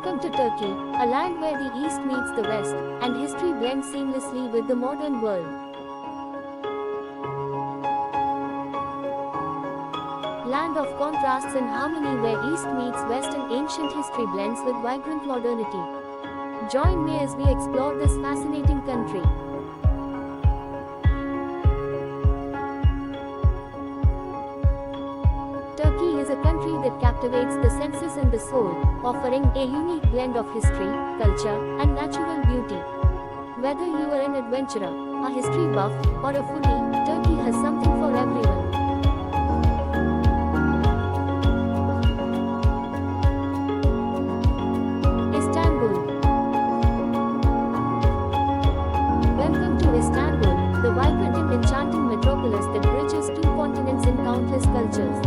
Welcome to Turkey, a land where the East meets the West, and history blends seamlessly with the modern world. Land of contrasts and harmony where East meets West and ancient history blends with vibrant modernity. Join me as we explore this fascinating country. Turkey is a country that captivates the senses and the soul, offering a unique blend of history, culture, and natural beauty. Whether you are an adventurer, a history buff, or a foodie, Turkey has something for everyone. Istanbul. Welcome to Istanbul, the vibrant and enchanting metropolis that bridges two continents and countless cultures.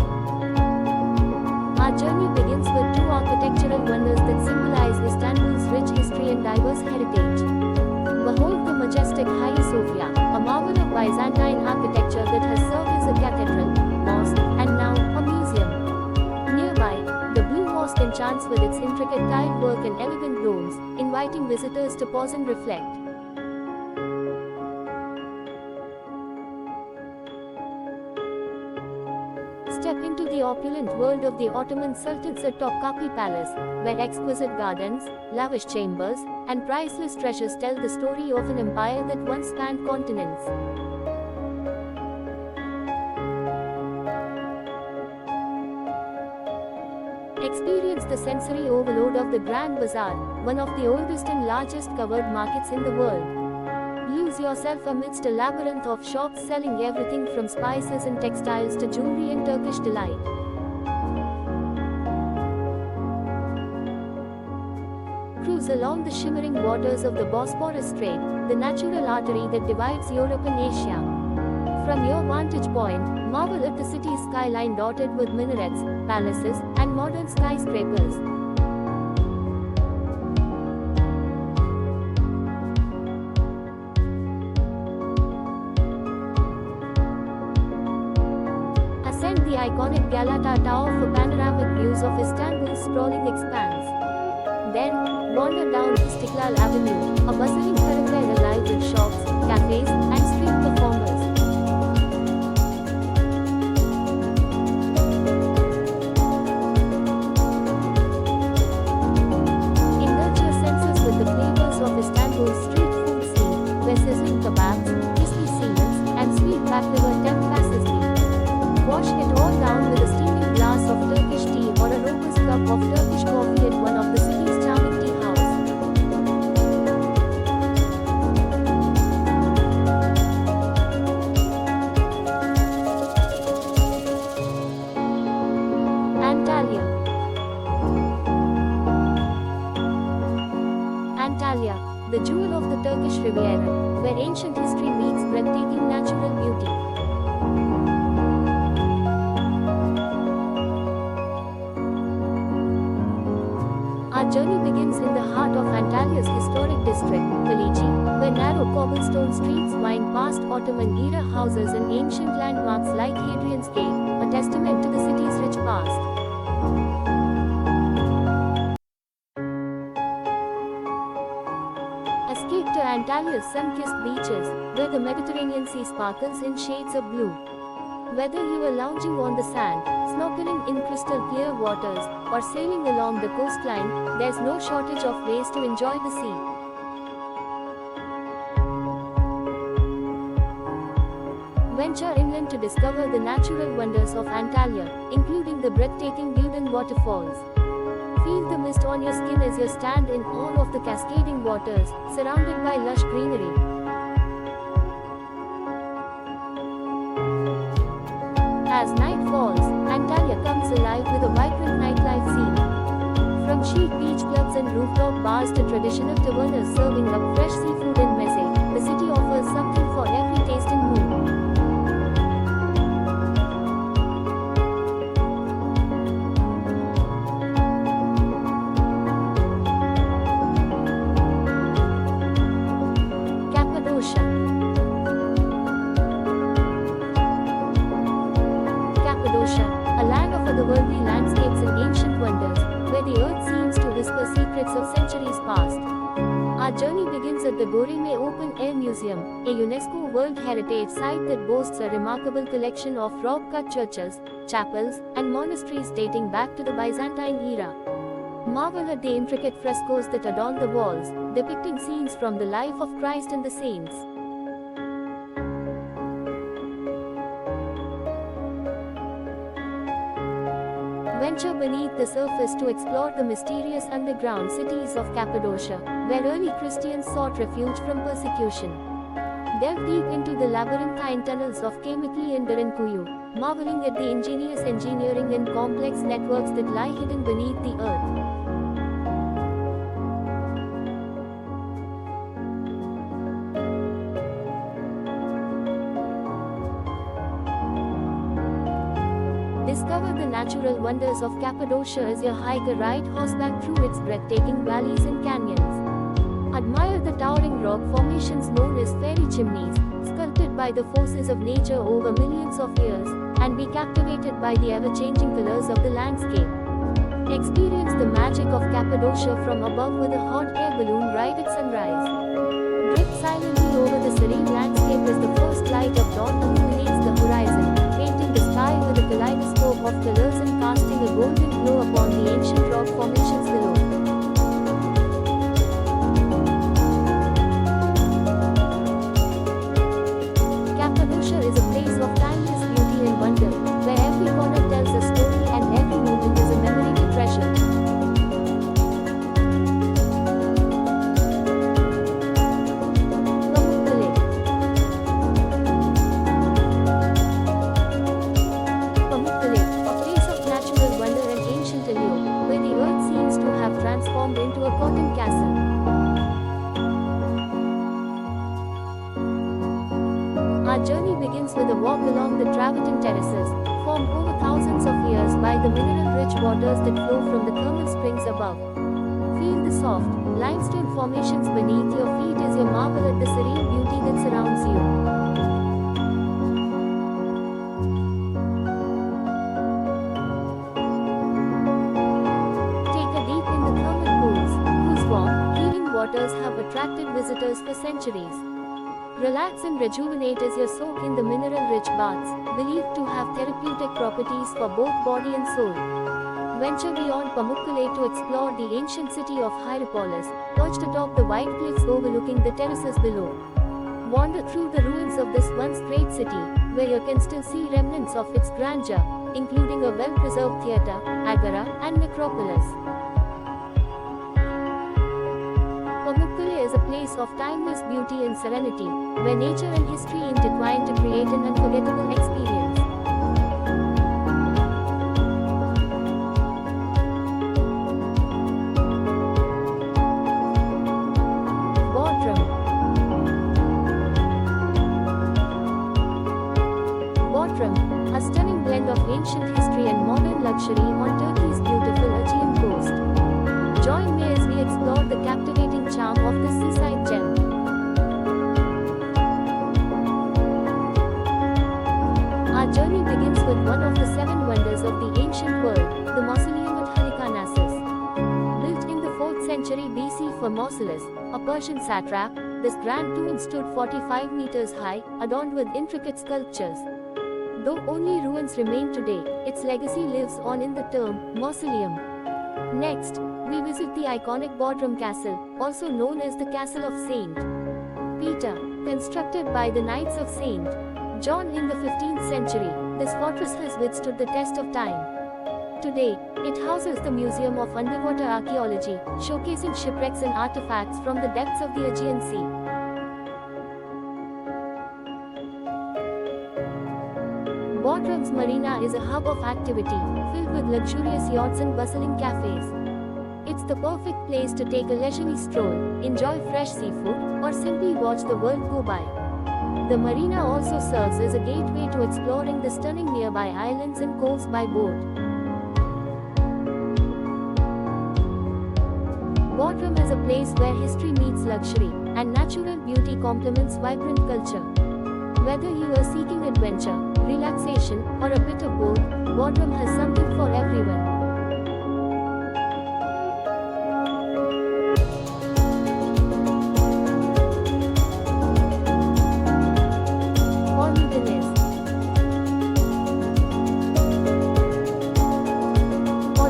Our journey begins with two architectural wonders that symbolize Istanbul's rich history and diverse heritage. Behold the majestic Hagia Sophia, a marvel of Byzantine architecture that has served as a cathedral, mosque, and now a museum. Nearby, the Blue Mosque enchants with its intricate tile work and elegant domes, inviting visitors to pause and reflect. Step into the opulent world of the Ottoman Sultans at Topkapi Palace, where exquisite gardens, lavish chambers, and priceless treasures tell the story of an empire that once spanned continents. Experience the sensory overload of the Grand Bazaar, one of the oldest and largest covered markets in the world. Lose yourself amidst a labyrinth of shops selling everything from spices and textiles to jewelry and Turkish delight. Cruise along the shimmering waters of the Bosphorus Strait, the natural artery that divides Europe and Asia. From your vantage point, marvel at the city's skyline dotted with minarets, palaces, and modern skyscrapers. Ascend the iconic Galata Tower for panoramic views of Istanbul's sprawling expanse. Then, wander down Istiklal Avenue, a bustling thoroughfare alive with shops, cafes, and street performers. Indulge your senses with the flavors of Istanbul's street food scene, where sizzling kebabs, crispy seaweeds, and sweet baklava tempt passively. Wash it all down with a steaming glass of Turkish tea or a robust cup of Turkish coffee at one of the city's charming tea houses. Antalya. Antalya, the jewel of the Turkish Riviera, where ancient history meets breathtaking natural beauty. Our journey begins in the heart of Antalya's historic district, Kaleci, where narrow cobblestone streets wind past Ottoman-era houses and ancient landmarks like Hadrian's Gate, a testament to the city's rich past. Escape to Antalya's sun-kissed beaches, where the Mediterranean Sea sparkles in shades of blue. Whether you are lounging on the sand, snorkeling in crystal clear waters, or sailing along the coastline, there's no shortage of ways to enjoy the sea. Venture inland to discover the natural wonders of Antalya, including the breathtaking Duden waterfalls. Feel the mist on your skin as you stand in awe of the cascading waters, surrounded by lush greenery. As night falls, Antalya comes alive with a vibrant nightlife scene. From chic beach clubs and rooftop bars to traditional tavernas serving up fresh seafood and meze, the city offers something for every taste and mood. Cappadocia. Cappadocia, a land of otherworldly landscapes and ancient wonders, where the earth seems to whisper secrets the Goreme Open Air Museum, a UNESCO World Heritage Site that boasts a remarkable collection of rock-cut churches, chapels, and monasteries dating back to the Byzantine era. Marvel at the intricate frescoes that adorn the walls, depicting scenes from the life of Christ and the saints. Venture beneath the surface to explore the mysterious underground cities of Cappadocia, where early Christians sought refuge from persecution. Delve deep into the labyrinthine tunnels of Kemikli and Derinkuyu, marveling at the ingenious engineering and complex networks that lie hidden beneath the earth. Discover the natural wonders of Cappadocia as you hike a ride horseback through its breathtaking valleys and canyons. Admire the towering rock formations known as fairy chimneys, sculpted by the forces of nature over millions of years, and be captivated by the ever-changing colors of the landscape. Experience the magic of Cappadocia from above with a hot air balloon ride at sunrise. Drift silently over the serene landscape as the first light of dawn illuminates the horizon, painting the sky with a kaleidoscope of colors and casting a golden glow upon the ancient rock formations below. Cappadocia is a place of timeless beauty and wonder, where every corner tells a story and every moment is a memory to treasure. Transformed into a cotton castle. Our journey begins with a walk along the Travertine terraces, formed over thousands of years by the mineral-rich waters that flow from the thermal springs above. Feel the soft, limestone formations beneath your feet as you marvel at the serene beauty that surrounds you. Waters have attracted visitors for centuries. Relax and rejuvenate as you soak in the mineral-rich baths, believed to have therapeutic properties for both body and soul. Venture beyond Pamukkale to explore the ancient city of Hierapolis, perched atop the white cliffs overlooking the terraces below. Wander through the ruins of this once great city, where you can still see remnants of its grandeur, including a well-preserved theatre, agora, and necropolis. Pamukkale is a place of timeless beauty and serenity, where nature and history intertwine to create an unforgettable experience. Bodrum, a stunning blend of ancient history and modern luxury on Turkey's beautiful Aegean coast. Join me as we explore the captivating charm of this seaside gem. Our journey begins with one of the seven wonders of the ancient world, the Mausoleum at Halicarnassus. Built in the 4th century BC for Mausolus, a Persian satrap, this grand tomb stood 45 meters high, adorned with intricate sculptures. Though only ruins remain today, its legacy lives on in the term mausoleum. Next, we visit the iconic Bodrum Castle, also known as the Castle of St. Peter. Constructed by the Knights of St. John in the 15th century, this fortress has withstood the test of time. Today, it houses the Museum of Underwater Archaeology, showcasing shipwrecks and artifacts from the depths of the Aegean Sea. Bodrum's marina is a hub of activity, filled with luxurious yachts and bustling cafes. It's the perfect place to take a leisurely stroll, enjoy fresh seafood, or simply watch the world go by. The marina also serves as a gateway to exploring the stunning nearby islands and coves by boat. Bodrum is a place where history meets luxury, and natural beauty complements vibrant culture. Whether you are seeking adventure, relaxation, or a bit of both, Bodrum has something for everyone.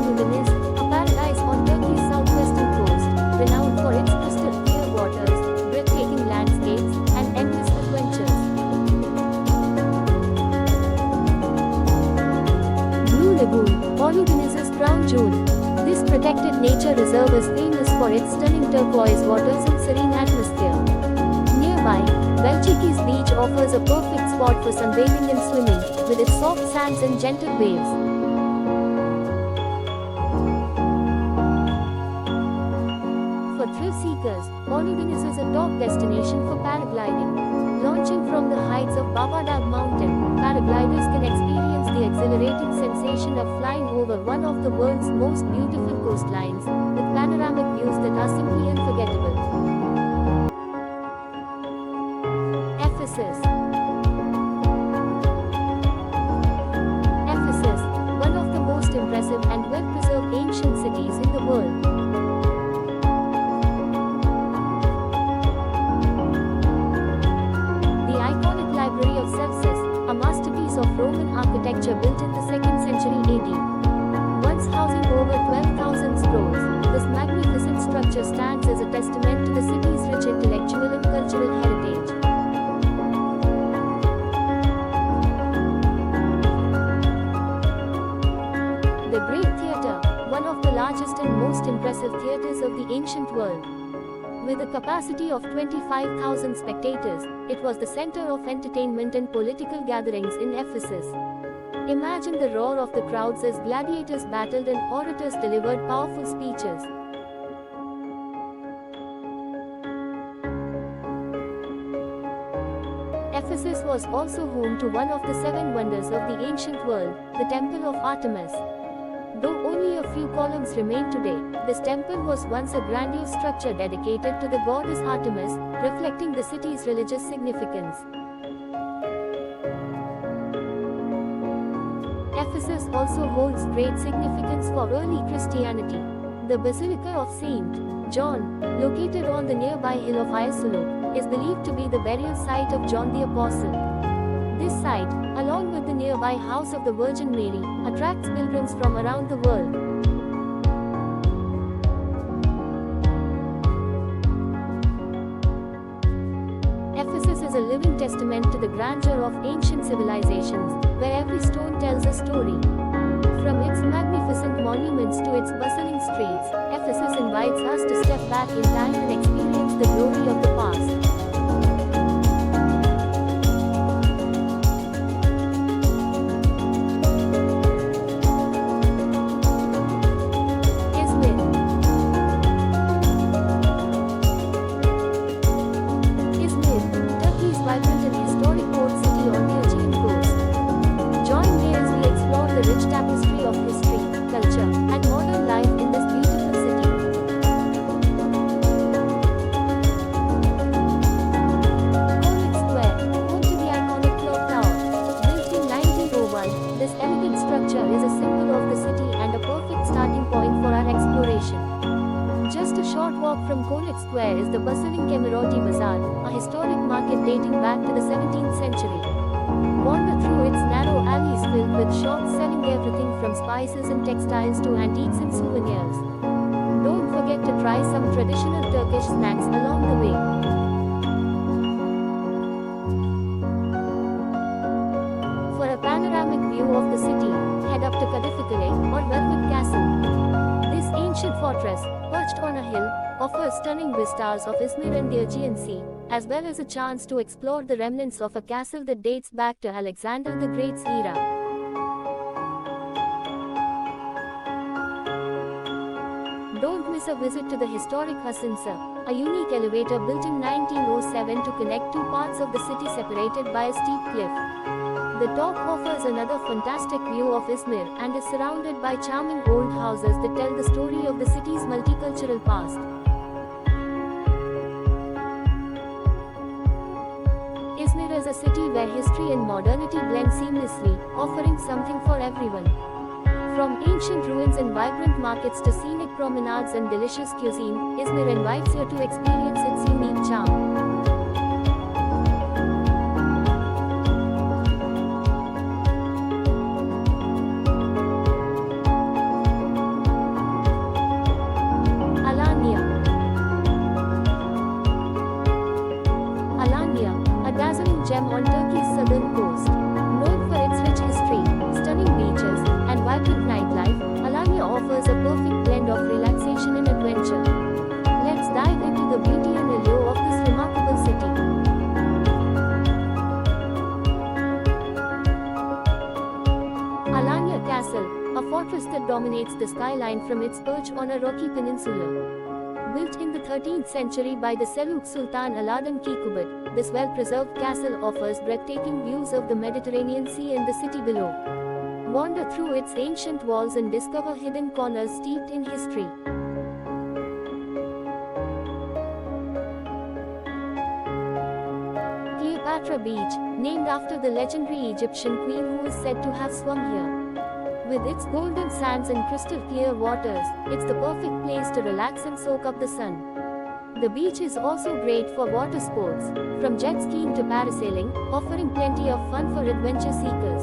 Olugdeniz, a paradise on Turkey's southwestern coast, renowned for its crystal clear waters, breathtaking landscapes, and endless adventures. Blue Lagoon, Olugdeniz's crown jewel. This protected nature reserve is famous for its stunning turquoise waters and serene atmosphere. Nearby, Belchiki's beach offers a perfect spot for sunbathing and swimming, with its soft sands and gentle waves. For thrill seekers, Olugdeniz is a top destination for paragliding. Launching from the heights of Babadag Mountain, paragliders can experience the exhilarating sensation of flying over one of the world's most beautiful coastlines, with panoramic views that are simply unforgettable. Ephesus. Ephesus, one of the most impressive and well-preserved ancient cities in the world. The iconic Library of Celsus, a masterpiece of Roman architecture built in the 2nd century AD. Once housing over 12,000 scrolls, this magnificent structure stands as a testament to the city's rich intellectual and cultural heritage. The Great Theatre, one of the largest and most impressive theatres of the ancient world. With a capacity of 25,000 spectators, it was the center of entertainment and political gatherings in Ephesus. Imagine the roar of the crowds as gladiators battled and orators delivered powerful speeches. Ephesus was also home to one of the 7 wonders of the ancient world, the Temple of Artemis. Though only a few columns remain today, this temple was once a grandiose structure dedicated to the goddess Artemis, reflecting the city's religious significance. Ephesus also holds great significance for early Christianity. The Basilica of St. John, located on the nearby hill of Iasolog, is believed to be the burial site of John the Apostle. This site, along with the nearby House of the Virgin Mary, attracts pilgrims from around the world. Ephesus is a living testament to the grandeur of ancient civilizations, where every stone tells a story. From its magnificent monuments to its bustling streets, Ephesus invites us to step back in time and experience the glory of the past. Just a short walk from Konet Square is the bustling Kemeroti Bazaar, a historic market dating back to the 17th century. Wander through its narrow alleys filled with shops selling everything from spices and textiles to antiques and souvenirs. Don't forget to try some traditional Turkish snacks along the way. For a panoramic view of the city, head up to Kadifikale or Velvet Castle. This ancient fortress, perched on a hill, offers stunning vistas of Izmir and the Aegean Sea, as well as a chance to explore the remnants of a castle that dates back to Alexander the Great's era. Don't miss a visit to the historic Ascensor, a unique elevator built in 1907 to connect two parts of the city separated by a steep cliff. The top offers another fantastic view of Izmir and is surrounded by charming old houses that tell the story of the city's multicultural past. Izmir is a city where history and modernity blend seamlessly, offering something for everyone. From ancient ruins and vibrant markets to scenic promenades and delicious cuisine, Izmir invites you to experience its unique charm. offers a perfect blend of relaxation and adventure. Let's dive into the beauty and allure of this remarkable city. Alanya Castle, a fortress that dominates the skyline from its perch on a rocky peninsula. Built in the 13th century by the Seljuk Sultan Alauddin Kikubad, this well-preserved castle offers breathtaking views of the Mediterranean Sea and the city below. Wander through its ancient walls and discover hidden corners steeped in history. Cleopatra Beach, named after the legendary Egyptian queen who is said to have swum here. With its golden sands and crystal clear waters, it's the perfect place to relax and soak up the sun. The beach is also great for water sports, from jet skiing to parasailing, offering plenty of fun for adventure seekers.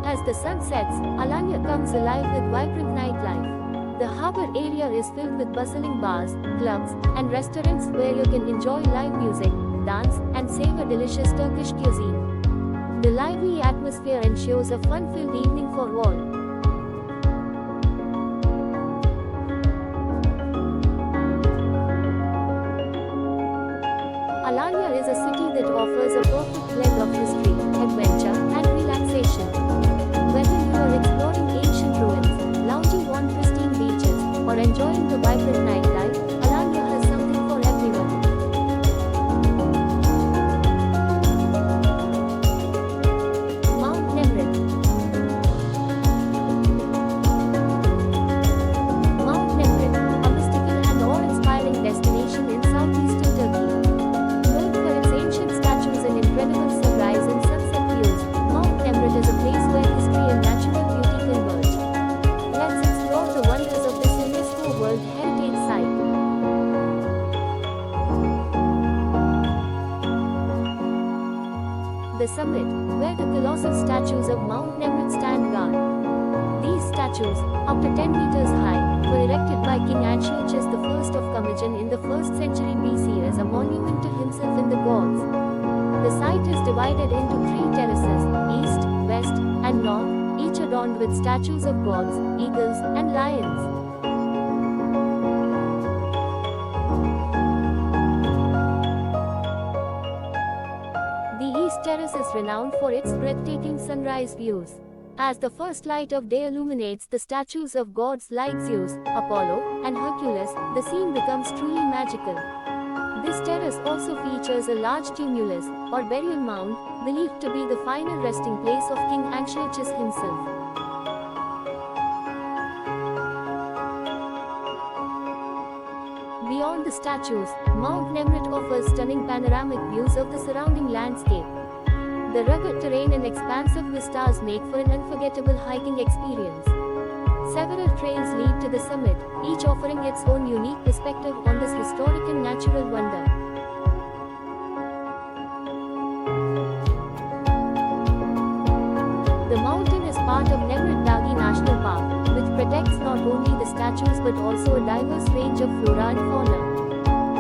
As the sun sets, Alanya comes alive with vibrant nightlife. The harbour area is filled with bustling bars, clubs, and restaurants where you can enjoy live music, dance, and savor delicious Turkish cuisine. The lively atmosphere ensures a fun-filled evening for all. Alanya is a city that offers a perfect blend of history, adventure, and relaxation. Whether you are exploring ancient ruins, lounging on pristine beaches, or enjoying the vibrant nightlife, Alanya has something for everyone. Mount Nemrut. Mount Nemrut, a mystical and awe-inspiring destination in southeastern Turkey. Known for its ancient statues and incredible sunrise and sunset views, Mount Nemrut is a place where history and natural beauty converge. Let's explore the wonders of this UNESCO World Heritage Site. The summit, where the colossal statues of Mount Nemrut stand guard. These statues, up to 10 meters high, were erected by King Antiochus I of Commagene in the 1st century BC as a monument to himself and the gods. The site is divided into 3 terraces, east, west, and north, each adorned with statues of gods, eagles, and lions. The east terrace is renowned for its breathtaking sunrise views. As the first light of day illuminates the statues of gods like Zeus, Apollo, and Hercules, the scene becomes truly magical. This terrace also features a large tumulus, or burial mound, believed to be the final resting place of King Antiochus himself. Beyond the statues, Mount Nemrut offers stunning panoramic views of the surrounding landscape. The rugged terrain and expansive vistas make for an unforgettable hiking experience. Several trails lead to the summit, each offering its own unique perspective on this historic and natural wonder. The mountain is part of Nemrut Dagi National Park, which protects not only the statues but also a diverse range of flora and fauna.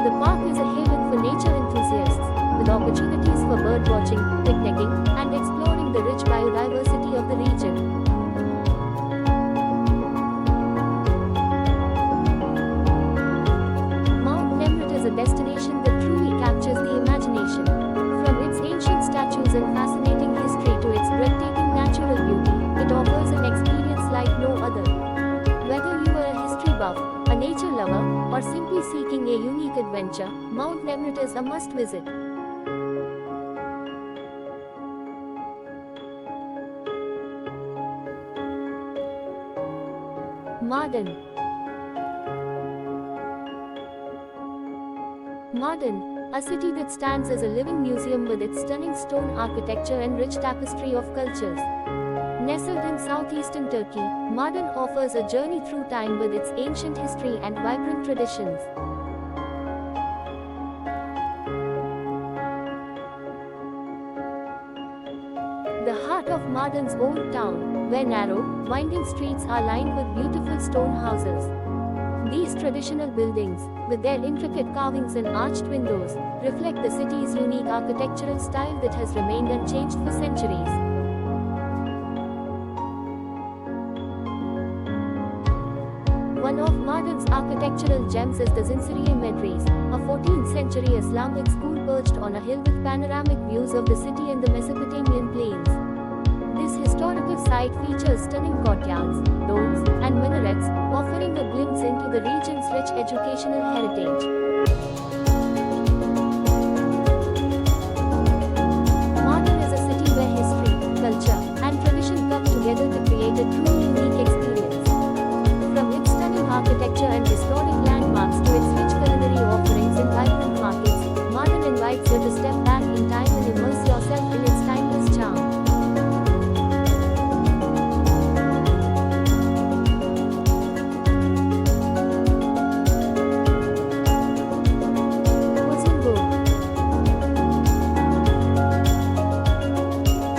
The park is a haven for nature enthusiasts, with opportunities for bird watching, picnicking, and exploring the rich biodiversity of the region. Mount Nemrut is a destination that truly captures the imagination. From its ancient statues and fascinating history to its breathtaking natural beauty, it offers an experience like no other. Whether you are a history buff, a nature lover, or simply seeking a unique adventure, Mount Nemrut is a must-visit. Mardin. Mardin, a city that stands as a living museum with its stunning stone architecture and rich tapestry of cultures. Nestled in southeastern Turkey, Mardin offers a journey through time with its ancient history and vibrant traditions. The heart of Mardin's old town, where narrow, winding streets are lined with beautiful stone houses. These traditional buildings, with their intricate carvings and arched windows, reflect the city's unique architectural style that has remained unchanged for centuries. One of Mardin's architectural gems is the Zinceriya Medrese, a 14th century Islamic school perched on a hill with panoramic views of the city and the Mesopotamian plains. This historical site features stunning courtyards, domes, and minarets, offering a glimpse into the region's rich educational heritage. Mardin is a city where history, culture, and tradition come together to create a truly unique experience. From its stunning architecture and historic landmarks to its rich culinary offerings and vibrant markets, Mardin invites you to step back in time and immerse yourself in its timeless charm.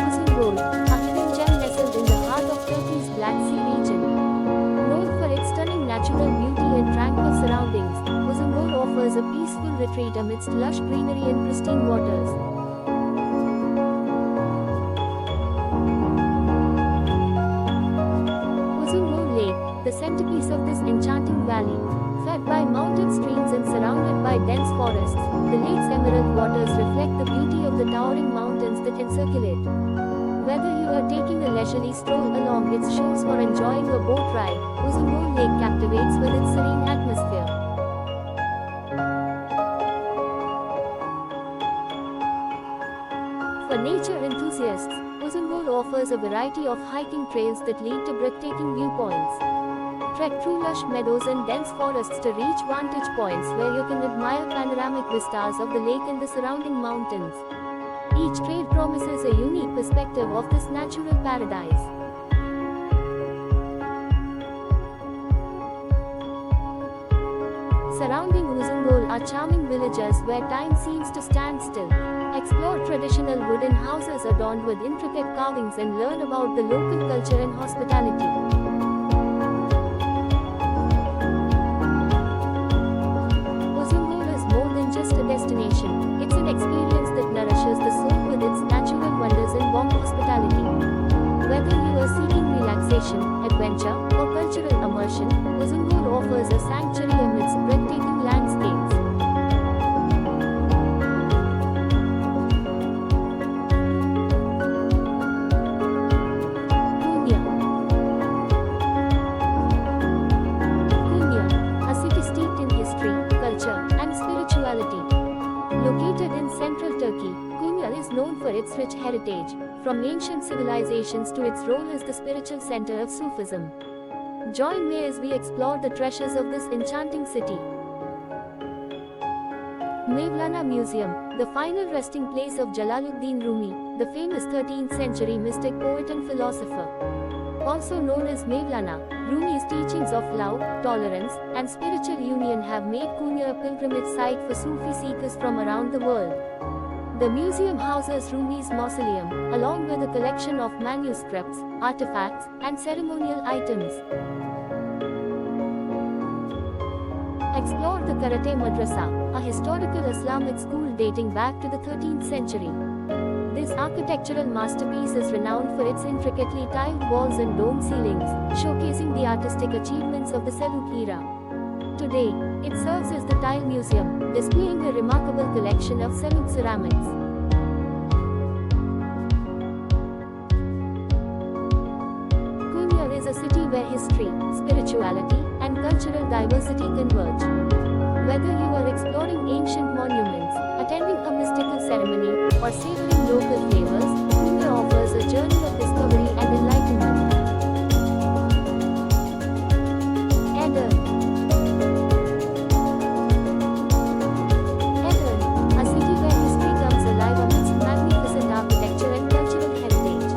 Uzungul, a hidden gem nestled in the heart of Turkey's Black Sea region. Known for its stunning natural beauty and tranquil surroundings, Uzungul offers a peaceful retreat amidst lush greenery and pristine waters. Uzungul Lake, the centerpiece of this enchanting valley. Fed by mountain streams and surrounded by dense forests, the lake's emerald waters reflect the beauty of the towering mountains that encircle it. Whether you are taking a leisurely stroll along its shores or enjoying a boat ride, Uzungul Lake captivates with its serene atmosphere. For nature enthusiasts, Uzungul offers a variety of hiking trails that lead to breathtaking viewpoints. Trek through lush meadows and dense forests to reach vantage points where you can admire panoramic vistas of the lake and the surrounding mountains. Each trail promises a unique perspective of this natural paradise. Surrounding Uzungul are charming villages where time seems to stand still. Explore traditional wooden houses adorned with intricate carvings and learn about the local culture and hospitality. Destination. It's an experience that nourishes the soul with its natural wonders and warm hospitality. Whether you are seeking relaxation, adventure, or cultural immersion, Uzungul offers a sanctuary amidst breathtaking landscapes. Konya, a city steeped in history, culture, and spirituality. Located in central Turkey, Konya is known for its rich heritage, from ancient civilizations to its role as the spiritual center of Sufism. Join me as we explore the treasures of this enchanting city. Mevlana Museum, the final resting place of Jalaluddin Rumi, the famous 13th century mystic, poet and philosopher. Also known as Mevlana, Rumi's teachings of love, tolerance, and spiritual union have made Konya a pilgrimage site for Sufi seekers from around the world. The museum houses Rumi's mausoleum, along with a collection of manuscripts, artifacts, and ceremonial items. Explore the Karate Madrasa, a historical Islamic school dating back to the 13th century. This architectural masterpiece is renowned for its intricately tiled walls and dome ceilings, showcasing the artistic achievements of the Seljuk era. Today, it serves as the Tile Museum, displaying a remarkable collection of Seljuk ceramics. Konya is a city where history, spirituality, and cultural diversity converge. Whether you are exploring ancient monuments, attending a mystical ceremony, or savoring local flavors, Konya offers a journey of discovery and enlightenment. Edirne, a city where history comes alive amidst magnificent architecture and cultural heritage.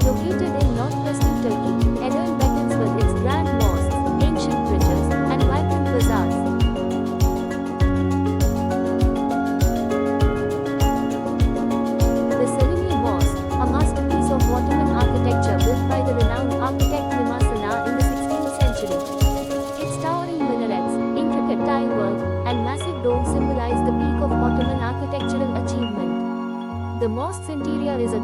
Located in northwestern Turkey, Edirne beckons with its grand mosques, ancient bridges, and vibrant bazaars. The Selimiye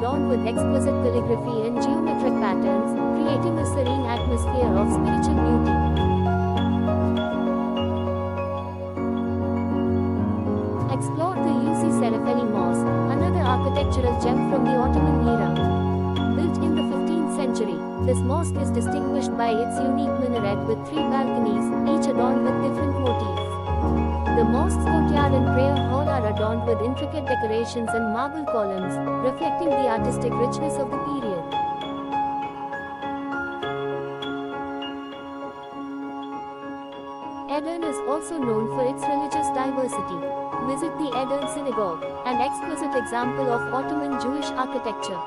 adorned with exquisite calligraphy and geometric patterns, creating a serene atmosphere of spiritual beauty. Explore the Usi Serafeli Mosque, another architectural gem from the Ottoman era. Built in the 15th century, this mosque is distinguished by its unique minaret with 3 balconies, each adorned with different motifs. The mosque's courtyard and prayer hall are adorned with intricate decorations and marble columns, reflecting the artistic richness of the period. Edirne is also known for its religious diversity. Visit the Edirne Synagogue, an exquisite example of Ottoman Jewish architecture.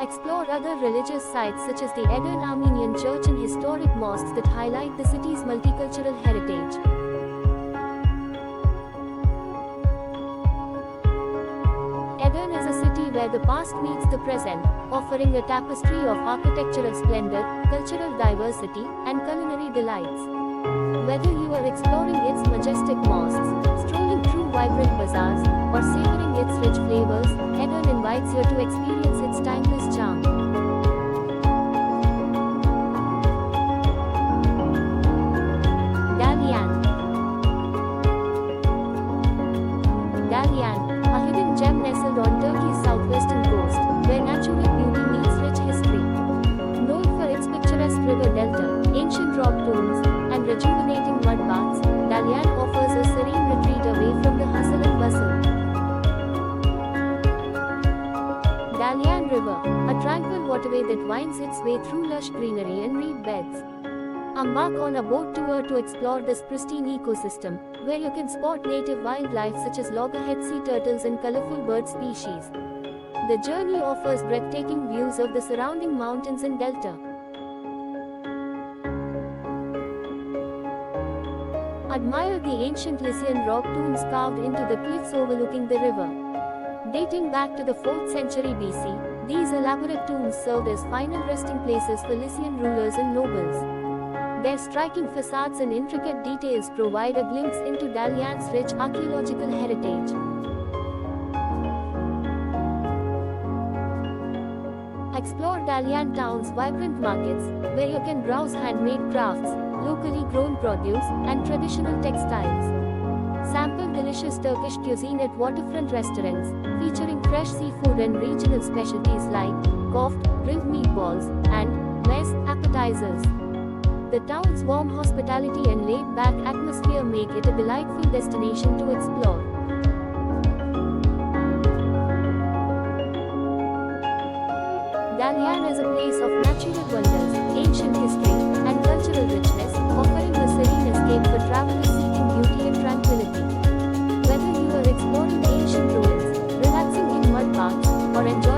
Explore other religious sites such as the Edirne Armenian Church and historic mosques that highlight the city's multicultural heritage. Edirne is a city where the past meets the present, offering a tapestry of architectural splendor, cultural diversity, and culinary delights. Whether you are exploring its majestic mosques, strolling through vibrant bazaars, or savoring its rich flavors, Edirne invites you to experience its timeless charm. Dalyan. Dalyan, a hidden gem nestled on Turkey's southwestern coast, where natural beauty meets rich history. Known for its picturesque river delta, ancient rock tombs, and rejuvenating mud baths, Dalyan offers a serene retreat away from the hustle and bustle. Dalyan River, a tranquil waterway that winds its way through lush greenery and reed beds. Embark on a boat tour to explore this pristine ecosystem, where you can spot native wildlife such as loggerhead sea turtles and colorful bird species. The journey offers breathtaking views of the surrounding mountains and delta. Admire the ancient Lycian rock tombs carved into the cliffs overlooking the river. Dating back to the 4th century BC, these elaborate tombs served as final resting places for Lycian rulers and nobles. Their striking facades and intricate details provide a glimpse into Dalyan's rich archaeological heritage. Explore Dalyan town's vibrant markets, where you can browse handmade crafts, locally grown produce, and traditional textiles. Sample delicious Turkish cuisine at waterfront restaurants, featuring fresh seafood and regional specialties like kofte, grilled meatballs, and meze appetizers. The town's warm hospitality and laid-back atmosphere make it a delightful destination to explore. Dalyan is a place of natural wonders, ancient history, and cultural richness, offering a serene escape for travelers seeking beauty and tranquility. Whether you are exploring ancient ruins, relaxing in mud baths, or enjoying